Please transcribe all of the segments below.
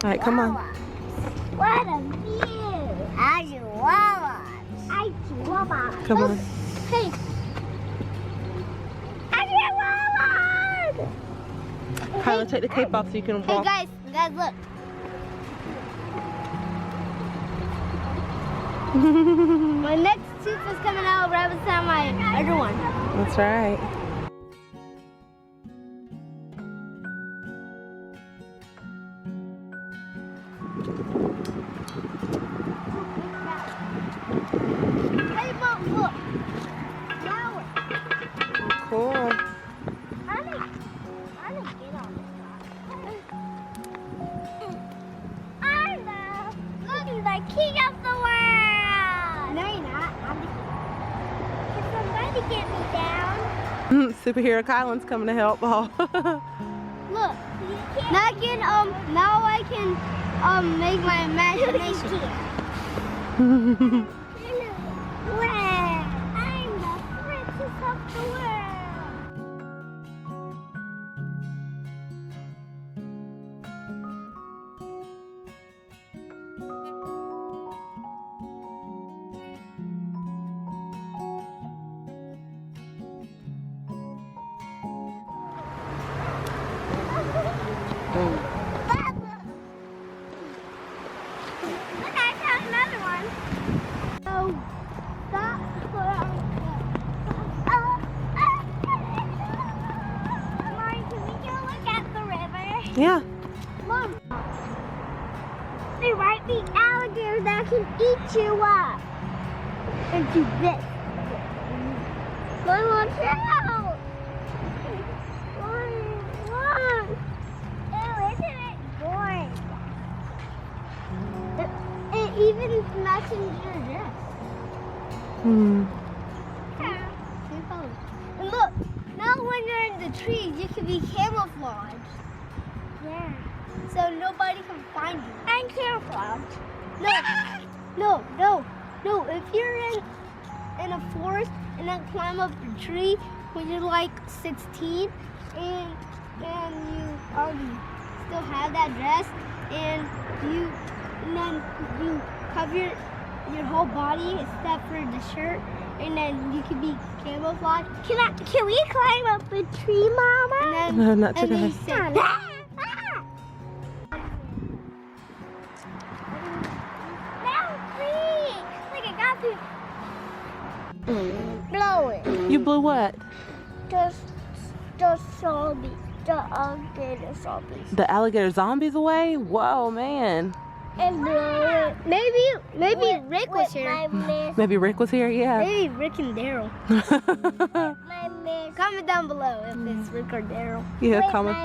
right, come on. What a view! I chihuahua. Come on. Hey. I chihuahua. Kyla, take the cape off so you can Hey walk. guys, look. My next tooth is coming out right beside my other one. That's right. Hey, Mom, look. Flower. Cool. I didn't get on this one. I'm the king of the world. No, you're not. Can somebody get me down? Superhero Kylan's coming to help. Oh. Look. Now I can make my imagination. I'm the princess of the world. Look, I found another one. Oh, that's what I Mom, can we go look at the river? Yeah. Mom, there might be alligators that can eat you up. Into this. Mom, watch out! Mom! Ew, isn't it boring? It even matches your dress. Hmm. And look, now when you're in the trees, you can be camouflaged. Yeah. So nobody can find you. I'm camouflaged. No. If you're in a forest and then climb up a tree when you're like 16 and you still have that dress and then you cover your whole body except for the shirt, and then you can be camouflaged. Can we climb up a tree, Mama? And then, No, not today. And then you say, Look, I got you. Blow it. You blew what? The zombies. The alligator zombies. The alligator zombies away? Whoa, man. And blow it. Maybe Rick was here. Maybe Rick was here? Yeah. Maybe Rick and Daryl. Comment down below if it's Rick or Daryl. Yeah, comment.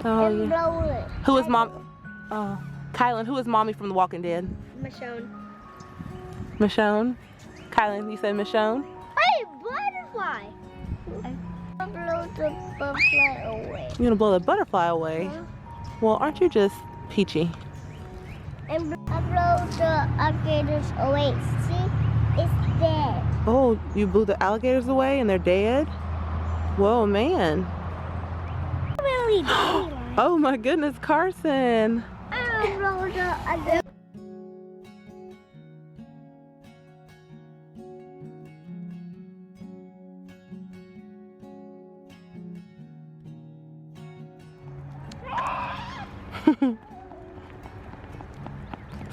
Oh, And yeah. blow it. Who is mom? Oh, Kylan, who is mommy from The Walking Dead? Michonne. Michonne? Kylan, you said Michonne? Hey, butterfly! I blow the butterfly away. You're gonna blow the butterfly away? Well, aren't you just peachy? And I blow the alligators away. See? It's dead. Oh, you blew the alligators away and they're dead? Whoa, man. Really dead. Oh my goodness, Carson. I blow the alligator.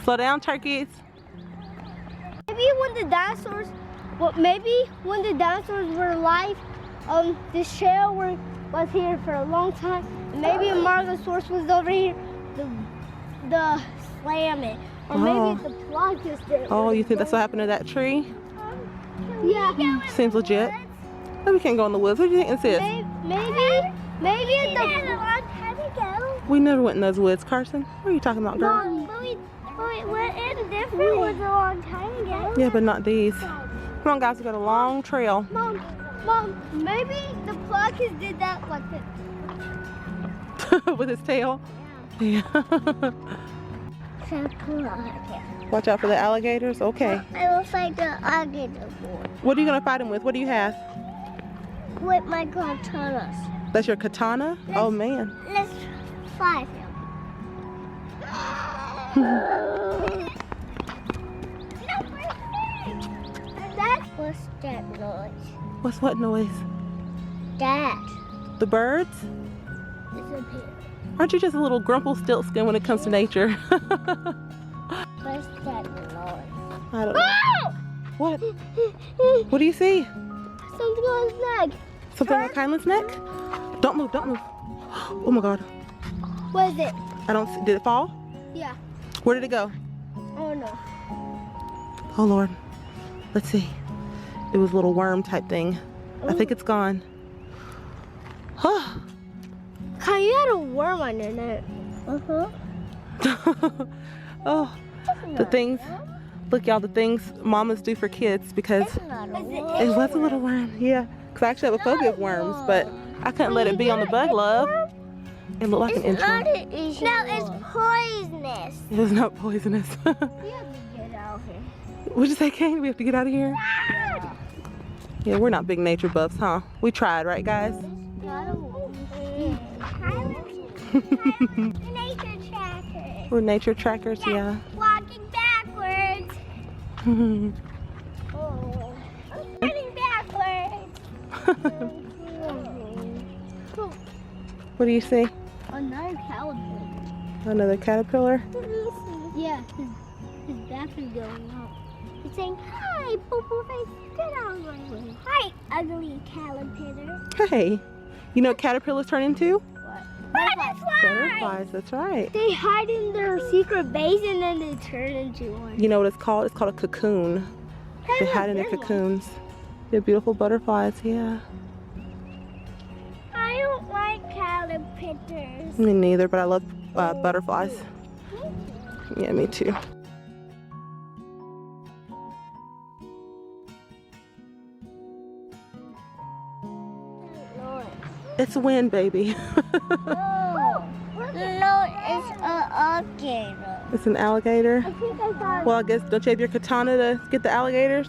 Slow down, turkeys. Maybe when the dinosaurs were alive, the shell was here for a long time. Maybe a Margosaurus was over here, the slam it. Or maybe the plug is there. Oh, you think that's what happened to that tree? Yeah. Seems legit. No, we can't go in the woods. What do you think this is? Maybe it's a long time ago. We never went in those woods, Carson. What are you talking about, girl? Mom, but we went in different woods a long time ago. Yeah, but not these. Come on, guys, we got a long trail. Mom, maybe the Placus did that like this. With his tail? Yeah. So cool. Watch out for the alligators. Okay. It looks like the alligator board. What are you going to fight him with? What do you have? With my katanas. That's your katana? Oh, man. Let's fight him. What's that noise? What's what noise? That. The birds? It's a pig. Aren't you just a little Grumpelstiltskin when it comes to nature? What's that noise? I don't know. What? What do you see? Something on his neck. Something on Kylan's neck? Don't move, don't move. Oh my God. What is it? I don't see. Did it fall? Yeah. Where did it go? Oh no. Oh Lord. Let's see. It was a little worm type thing. I think it's gone. Huh. Kyle, you had a worm on your neck. Oh, the things. Look, y'all, the things mamas do for kids because it was a little worm. Yeah, because I actually have a phobia of worms, but I couldn't let it be on the bug love. It looked like an intern. No, it's poisonous. It was not poisonous. We have to get out of here. What'd you say, Kane? We have to get out of here? Yeah, we're not big nature buffs, huh? We tried, right, guys? Nature trackers. We're nature trackers, yeah. Walking backwards. Oh. Running backwards. What do you see? Another caterpillar. Another caterpillar? Yeah, his back is going up. He's saying, hi, boo-boo face, get out of my way. Hi, ugly caterpillar. Hey, you know what caterpillars turn into? What? Butterflies. Butterflies, that's right. They hide in their secret base and then they turn into one. You know what it's called? It's called a cocoon. They hide in their cocoons. They're beautiful butterflies, yeah. I don't like caterpillars. Me neither, but I love butterflies. Yeah, me too. It's wind, baby. No, it's an alligator. It's an alligator. I think I got Well, I guess, don't you have your katana to get the alligators?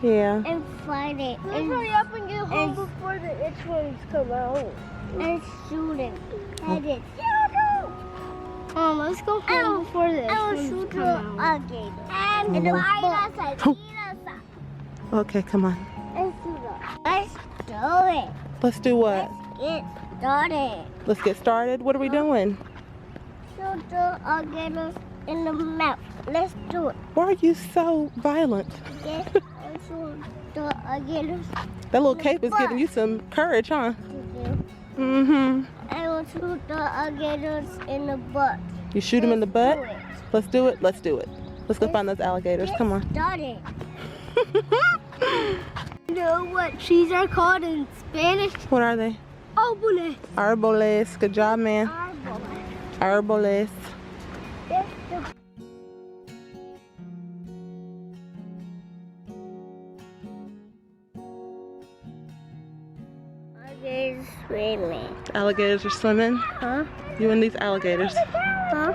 Yeah. and fight it. And hurry up and get home before the itch ones come out. And shoot it. And it. Let's go home before the itch ones come out. Alligator. And bite us and eat us up. Okay, come on. Let's do it. Let's do what? Get started. Let's get started. What are we doing? Shoot the alligators in the mouth. Let's do it. Why are you so violent? Yes, let's shoot the alligators. That little cape is giving you some courage, huh? I will shoot the alligators in the butt. You shoot them in the butt? Do it. Let's do it. Let's do it. Let's go find those alligators. Come on. Started. You know what trees are called in Spanish? What are they? Árboles. Arboles. Good job, man. Árboles. Arboles. Alligators swimming. Alligators are swimming. Huh? You and these alligators. Huh?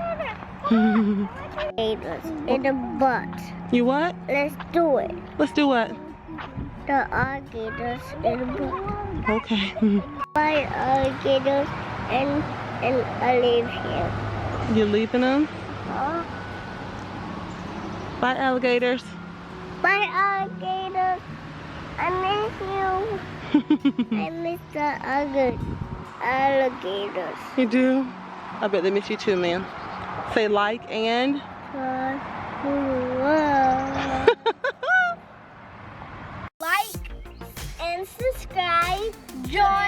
Alligators in the butt. You what? Let's do it. Let's do what? The alligators in the butt. Okay. Bye alligators and I leave here. You leaving them? Huh? Bye, alligators. Bye alligators. I miss you. I miss the alligators. You do? I bet they miss you too, man. Say like and... Like and subscribe. Join